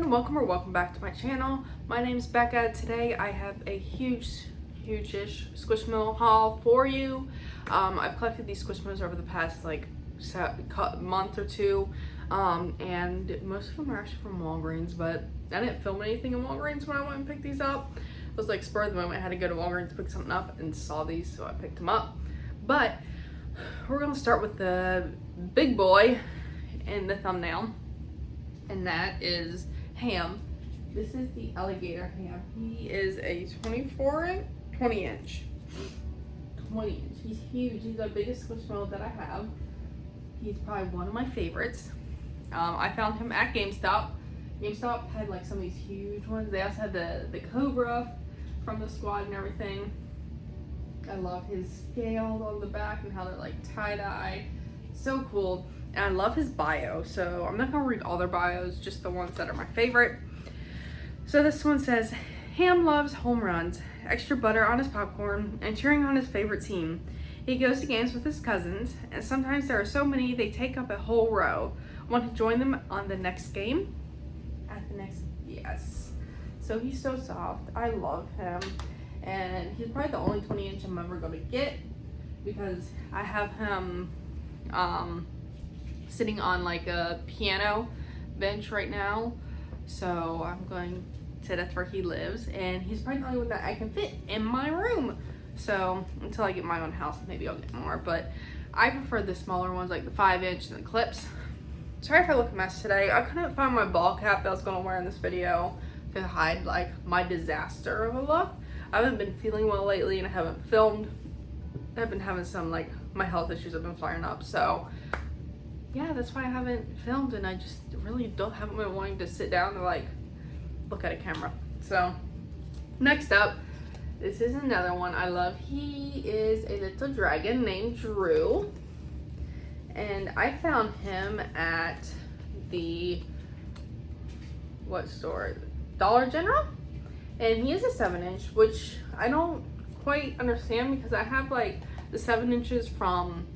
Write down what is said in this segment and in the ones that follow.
everyone, welcome back to my channel. My name is Becca. Today I have a huge-ish Squishmallow haul for you. I've collected these Squishmallows over the past month or two, and most of them are actually from Walgreens, but I didn't film anything in Walgreens when I went and picked these up. It was like spur of the moment. I had to go to Walgreens to pick something up and saw these, so I picked them up. But we're gonna start with the big boy in the thumbnail, and that is Ham. This is the alligator Ham. He is a 20 inch. He's huge. He's the biggest Squishmallow that I have. He's probably one of my favorites. I found him at Gamestop. Gamestop had like some of these huge ones. They also had the Cobra from the squad and everything. I love his scales on the back and how they're like tie-dye. So cool. And I love his bio, so I'm not gonna read all their bios, just the ones that are my favorite. So this one says, Ham loves home runs, extra butter on his popcorn, and cheering on his favorite team. He goes to games with his cousins, and sometimes there are so many they take up a whole row. Want to join them on the next game? Yes. So he's so soft. I love him. And he's probably the only 20 inch I'm ever gonna get, because I have him sitting on like a piano bench right now. So I'm going to, that's where he lives, and he's probably the only one that I can fit in my room. So until I get my own house, maybe I'll get more, but I prefer the smaller ones, like the 5 inch and the clips. Sorry if I look a mess today. I couldn't find my ball cap that I was gonna wear in this video to hide like my disaster of a look. I haven't been feeling well lately, and I haven't filmed. I've been having some, like, my health issues have been flaring up, so yeah, that's why I haven't filmed, and I just really haven't been wanting to sit down and like look at a camera. So next up, this is another one I love. He is a little dragon named Drew, and I found him at the, what store? Dollar General. And he is a 7 inch, which I don't quite understand, because I have like the 7 inches from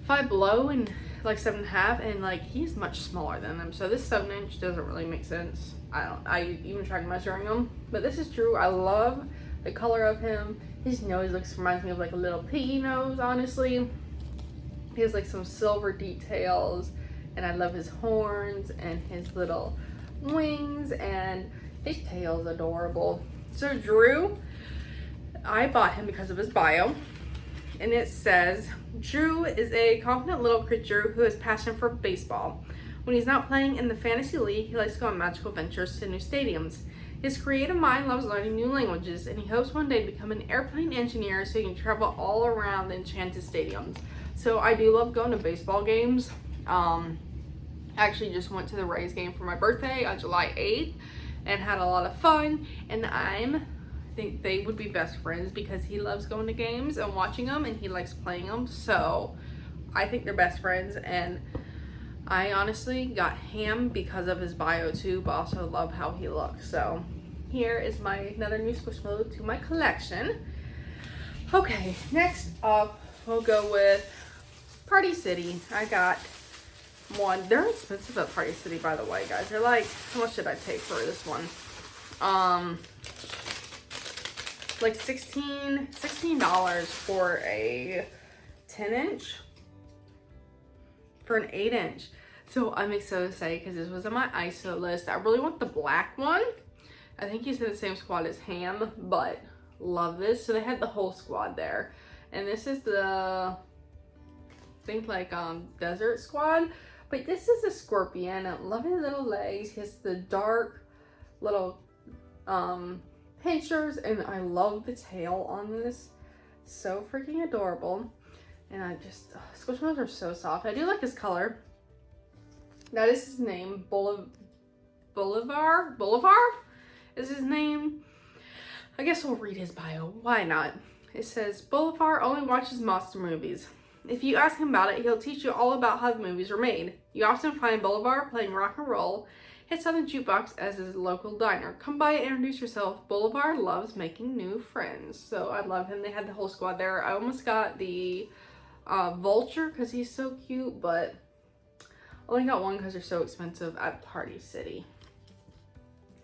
Five Below and like 7.5, and like he's much smaller than them. So this 7 inch doesn't really make sense. I even tried measuring him, but this is Drew. I love the color of him. His nose reminds me of like a little piggy nose, honestly. He has like some silver details, and I love his horns and his little wings, and his tail's adorable. So Drew, I bought him because of his bio, and it says, Drew is a confident little creature who has passion for baseball. When he's not playing in the fantasy league, he likes to go on magical ventures to new stadiums. His creative mind loves learning new languages, and he hopes one day to become an airplane engineer so he can travel all around the enchanted stadiums. So I do love going to baseball games. I actually just went to the Rays game for my birthday on July 8th and had a lot of fun, and I think they would be best friends because he loves going to games and watching them, and he likes playing them. So I think they're best friends, and I honestly got Ham because of his bio too, but also love how he looks. So here is another new Squishmallow to my collection. Okay, next up we'll go with Party City. I got one. They're expensive at Party City, by the way, guys. They're like, how much did I pay for this one? Like $16 for a 10 inch, for an 8 inch. So I'm excited to say, because this was on my ISO list. I really want the black one. I think he's in the same squad as Ham, but love this. So they had the whole squad there, and this is the, I think like desert squad. But this is a scorpion. I love his little legs. He has the dark little pinchers, and I love the tail on this. So freaking adorable. And I just, Squishmallows are so soft. I do like his color. That is his name. Boulevard is his name. I guess we'll read his bio. Why not? It says, Boulevard only watches monster movies. If you ask him about it, he'll teach you all about how the movies are made. You often find Boulevard playing rock and roll, hits on the jukebox as his local diner. Come by and introduce yourself. Boulevard loves making new friends. So I love him. They had the whole squad there. I almost got the Vulture because he's so cute, but only got one because they're so expensive at Party City.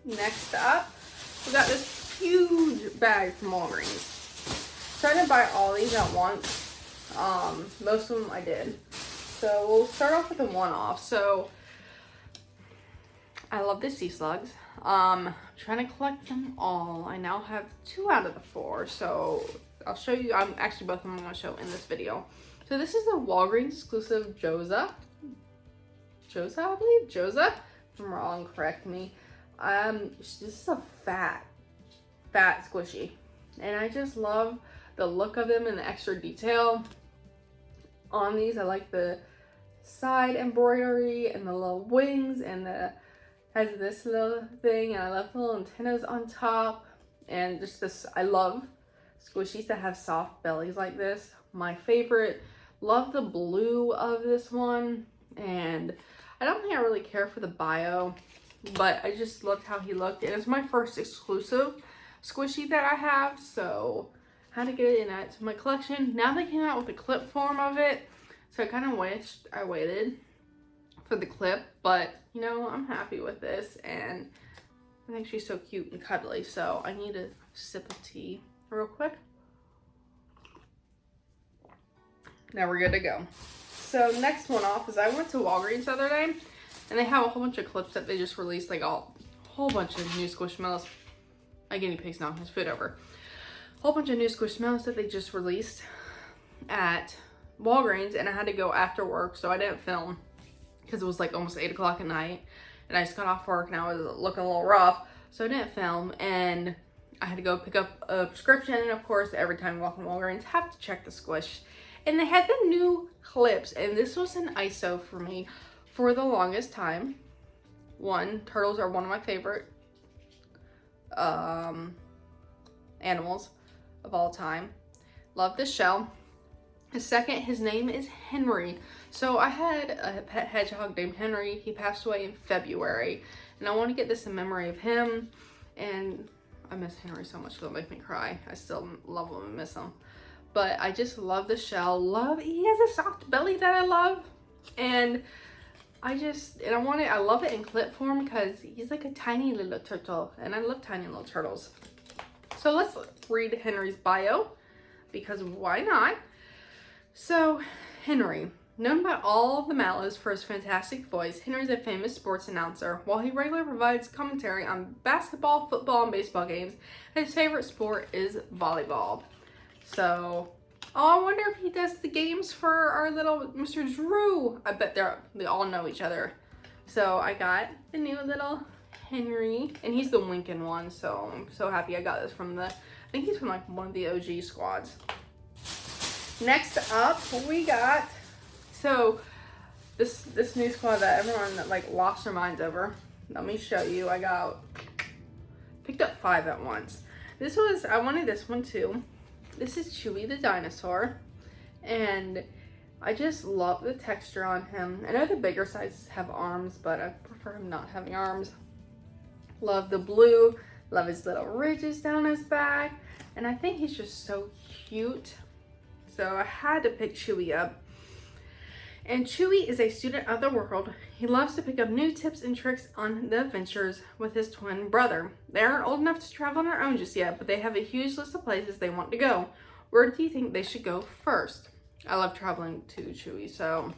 Next up, we got this huge bag from Walgreens. Trying to buy all these at once. Most of them I did. So we'll start off with the one-off. So I love the sea slugs. Trying to collect them all. I now have 2 out of the 4. So I'll show you. I'm actually both of them I'm going to show in this video. So this is the Walgreens exclusive Joza. Joza, I believe? Joza? If I'm wrong, correct me. This is a fat squishy. And I just love the look of them and the extra detail on these. I like the side embroidery and the little wings and has this little thing, and I love the little antennas on top. And just this, I love squishies that have soft bellies like this. My favorite. Love the blue of this one. And I don't think I really care for the bio, but I just loved how he looked. And it's my first exclusive squishy that I have, so I had to get it in add to my collection. Now they came out with the clip form of it, so I kind of wished I waited for the clip, but you know, I'm happy with this, and I think she's so cute and cuddly. So I need a sip of tea real quick. Now we're good to go. So next one off is I went to Walgreens the other day, and they have a whole bunch of clips that they just released, like a whole bunch of new Squishmallows. My guinea pig's knocking his food over. A whole bunch of new Squishmallows that they just released at Walgreens, and I had to go after work, so I didn't film because it was like almost 8 o'clock at night, and I just got off work and I was looking a little rough, so I didn't film. And I had to go pick up a prescription, and of course every time you walk in Walgreens, have to check the Squish. And they had the new clips, and this was an ISO for me for the longest time. One, turtles are one of my favorite animals of all time. Love this shell. The second, his name is Henry. So I had a pet hedgehog named Henry. He passed away in February, and I want to get this in memory of him. And I miss Henry so much, it'll make me cry. I still love him and miss him. But I just love the shell. He has a soft belly that I love. And I love it in clip form because he's like a tiny little turtle. And I love tiny little turtles. So let's read Henry's bio, because why not? So Henry, known by all of the Mallows for his fantastic voice, Henry's a famous sports announcer. While he regularly provides commentary on basketball, football, and baseball games, his favorite sport is volleyball. So, I wonder if he does the games for our little Mr. Drew. I bet they all know each other. So I got the new little Henry, and he's the winking one. So I'm so happy I got this from I think he's from like one of the OG squads. Next up, we got, so this new squad that everyone like lost their minds over. Let me show you. Picked up 5 at once. I wanted this one too. This is Chewie the dinosaur, and I just love the texture on him. I know the bigger sizes have arms, but I prefer him not having arms. Love the blue, love his little ridges down his back, and I think he's just so cute. So I had to pick Chewie up. And Chewie is a student of the world. He loves to pick up new tips and tricks on the adventures with his twin brother. They aren't old enough to travel on their own just yet, but they have a huge list of places they want to go. Where do you think they should go first? I love traveling to Chewie, so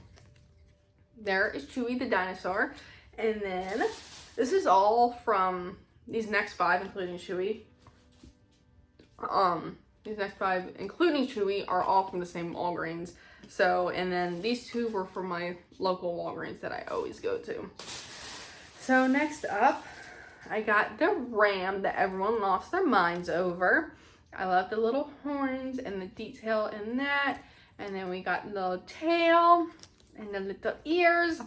there is Chewie the dinosaur. And then this is all from these next 5, including Chewie. These next 5, including Chewie, are all from the same Walgreens. So, and then these 2 were from my local Walgreens that I always go to. So next up, I got the ram that everyone lost their minds over. I love the little horns and the detail in that. And then we got the little tail and the little ears.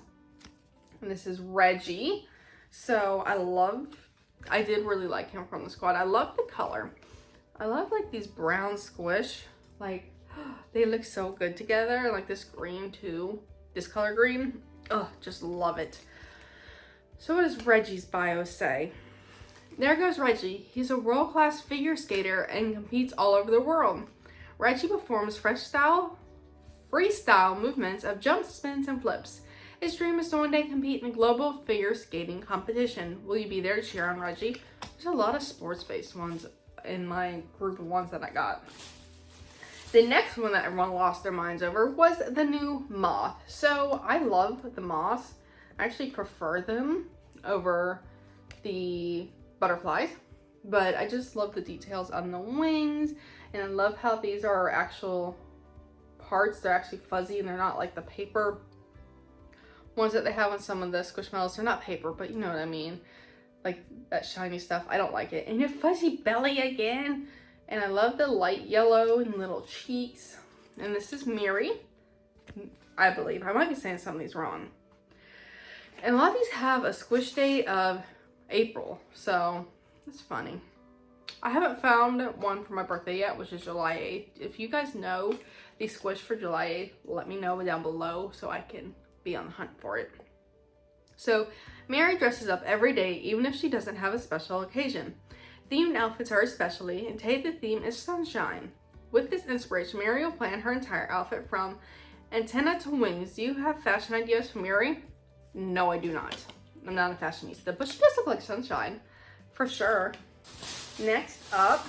And this is Reggie. So I did really like him from the squad. I love the color. I love like these brown squish, like they look so good together. Like this green too, this color green. Oh, just love it. So what does Reggie's bio say? There goes Reggie. He's a world-class figure skater and competes all over the world. Reggie performs freestyle movements of jumps, spins, and flips. His dream is to one day compete in a global figure skating competition. Will you be there to cheer on Reggie? There's a lot of sports-based ones in my group of ones that I got. The next one that everyone lost their minds over was the new moth. So I love the moths. I actually prefer them over the butterflies, but I just love the details on the wings, and I love how these are actual parts. They're actually fuzzy and they're not like the paper ones that they have on some of the Squishmallows. They're not paper, but you know what I mean, like that shiny stuff. I don't like it. And a fuzzy belly again, and I love the light yellow and little cheeks. And this is Mary, I believe. I might be saying some of these wrong. And a lot of these have a squish date of April, so it's funny. I haven't found one for my birthday yet, which is July 8th. If you guys know the squish for July 8th, let me know down below so I can be on the hunt for it. So Mary dresses up every day, even if she doesn't have a special occasion. Themed outfits are especially, and today the theme is sunshine. With this inspiration, Mary will plan her entire outfit from antenna to wings. Do you have fashion ideas for Mary? No, I do not. I'm not a fashionista, but she does look like sunshine, for sure. Next up,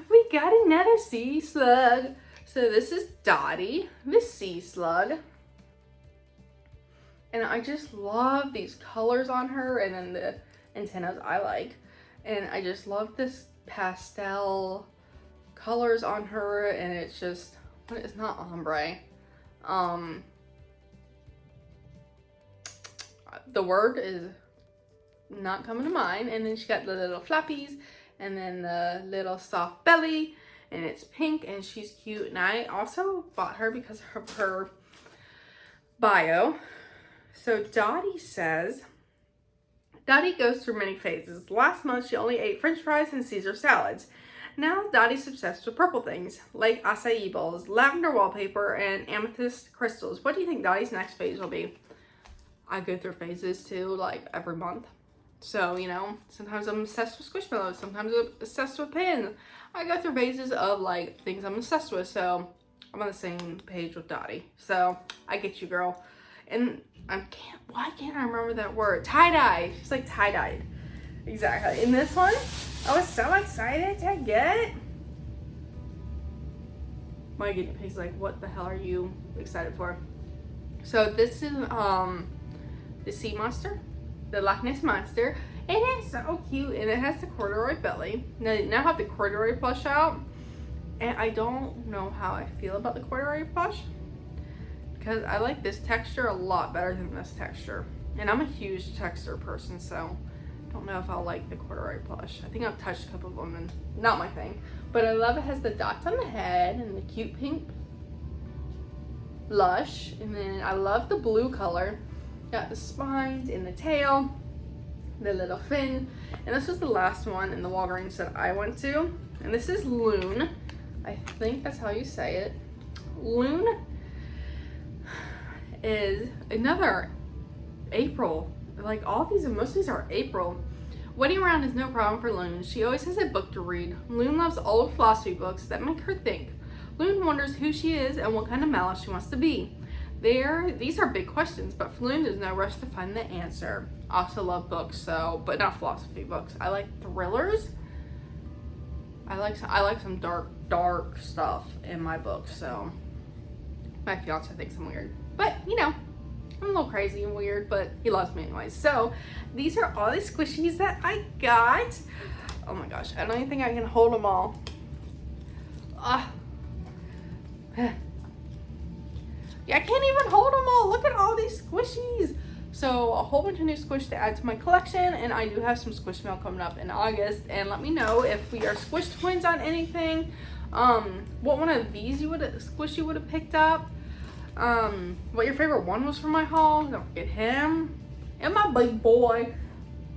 we got another sea slug. So this is Dottie, the sea slug. And I just love these colors on her, and then the antennas I like. And I just love this pastel colors on her, and it's just, it's not ombre. The word is not coming to mind. And then she got the little flappies and then the little soft belly, and it's pink and she's cute. And I also bought her because of her bio. So Dottie says, Dottie goes through many phases. Last month she only ate french fries and Caesar salads. Now Dottie's obsessed with purple things like acai bowls, lavender wallpaper, and amethyst crystals. What do you think Dottie's next phase will be? I go through phases too, like every month. So, you know, sometimes I'm obsessed with Squishmallows, sometimes I'm obsessed with pins. I go through phases of like things I'm obsessed with, so I'm on the same page with Dottie. So I get you, girl. And why can't I remember that word? Tie-dye. She's like tie-dyed. Exactly. In this one, I was so excited to get. My guinea pig's like, what the hell are you excited for? So this is the sea monster, the Loch Ness monster. It is so cute, and it has the corduroy belly. Now they now have the corduroy plush out, and I don't know how I feel about the corduroy plush, because I like this texture a lot better than this texture, and I'm a huge texture person, so I don't know if I'll like the corduroy plush. I think I've touched a couple of them and not my thing, but I love it has the dots on the head and the cute pink blush, and then I love the blue color. Got the spines and the tail, the little fin, and this was the last one in the Walgreens that I went to, and this is Loon. I think that's how you say it. Loon is another April. Like all these, and most of these are April. Waiting around is no problem for Loon. She always has a book to read. Loon loves old philosophy books that make her think. Loon wonders who she is and what kind of mouse she wants to be. These are big questions, but for Loon, there's no rush to find the answer. I also love books, so, but not philosophy books. I like thrillers. I like some dark stuff in my books, so my fiance thinks I'm weird. But, you know, I'm a little crazy and weird, but he loves me anyways. So, these are all the squishies that I got. Oh my gosh, I don't even think I can hold them all. Yeah, I can't even hold them all. Look at all these squishies. So a whole bunch of new squish to add to my collection, and I do have some Squishmallow coming up in August. And let me know if we are squish twins on anything. What one of these you would have picked up. What your favorite one was from my haul. Don't forget him. And my big boy.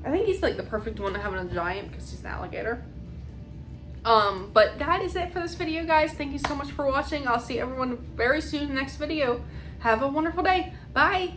I think he's like the perfect one to have in a giant because he's an alligator. But that is it for this video, guys. Thank you so much for watching. I'll see everyone very soon in the next video. Have a wonderful day. Bye.